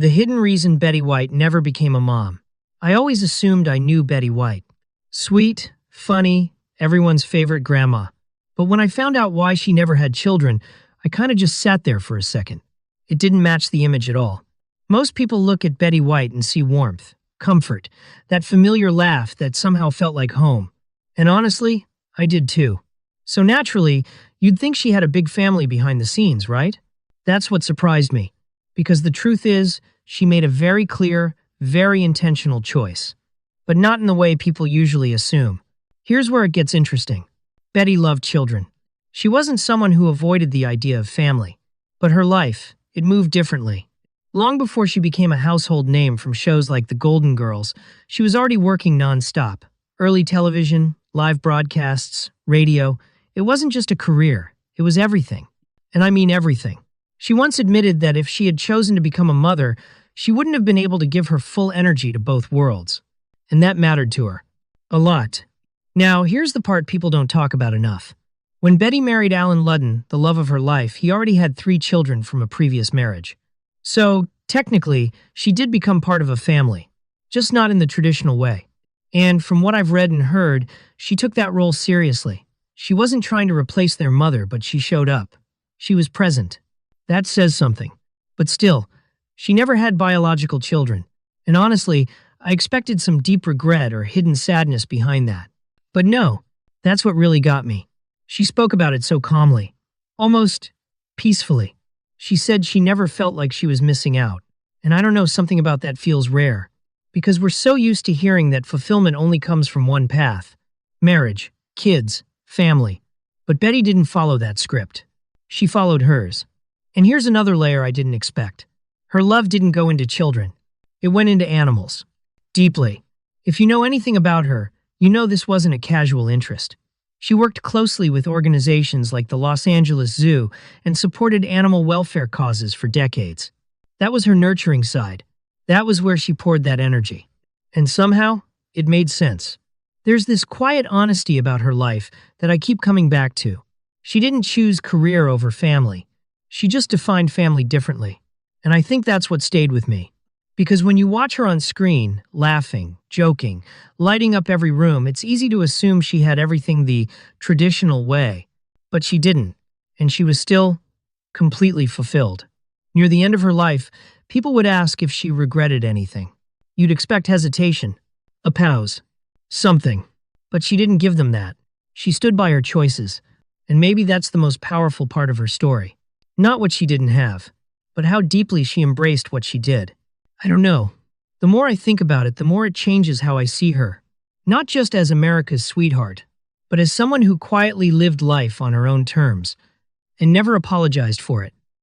The hidden reason Betty White never became a mom. I always assumed I knew Betty White. Sweet, funny, everyone's favorite grandma. But when I found out why she never had children, I kind of just sat there for a second. It didn't match the image at all. Most people look at Betty White and see warmth, comfort, that familiar laugh that somehow felt like home. And honestly, I did too. So naturally, you'd think she had a big family behind the scenes, right? That's what surprised me. Because the truth is, she made a very clear, very intentional choice. But not in the way people usually assume. Here's where it gets interesting. Betty loved children. She wasn't someone who avoided the idea of family. But her life, it moved differently. Long before she became a household name from shows like The Golden Girls, she was already working non-stop. Early television, live broadcasts, radio. It wasn't just a career, it was everything. And I mean everything. She once admitted that if she had chosen to become a mother, she wouldn't have been able to give her full energy to both worlds. And that mattered to her. A lot. Now, here's the part people don't talk about enough. When Betty married Alan Ludden, the love of her life, he already had 3 children from a previous marriage. So, technically, she did become part of a family, just not in the traditional way. And from what I've read and heard, she took that role seriously. She wasn't trying to replace their mother, but she showed up. She was present. That says something. But still, she never had biological children. And honestly, I expected some deep regret or hidden sadness behind that. But no, that's what really got me. She spoke about it so calmly, almost peacefully. She said she never felt like she was missing out. And I don't know, something about that feels rare. Because we're so used to hearing that fulfillment only comes from one path. Marriage, kids, family. But Betty didn't follow that script. She followed hers. And here's another layer I didn't expect. Her love didn't go into children. It went into animals. Deeply. If you know anything about her, you know this wasn't a casual interest. She worked closely with organizations like the Los Angeles Zoo and supported animal welfare causes for decades. That was her nurturing side. That was where she poured that energy. And somehow, it made sense. There's this quiet honesty about her life that I keep coming back to. She didn't choose career over family. She just defined family differently. And I think that's what stayed with me. Because when you watch her on screen, laughing, joking, lighting up every room, it's easy to assume she had everything the traditional way. But she didn't. And she was still completely fulfilled. Near the end of her life, people would ask if she regretted anything. You'd expect hesitation, a pause, something. But she didn't give them that. She stood by her choices. And maybe that's the most powerful part of her story. Not what she didn't have, but how deeply she embraced what she did. I don't know. The more I think about it, the more it changes how I see her. Not just as America's sweetheart, but as someone who quietly lived life on her own terms and never apologized for it.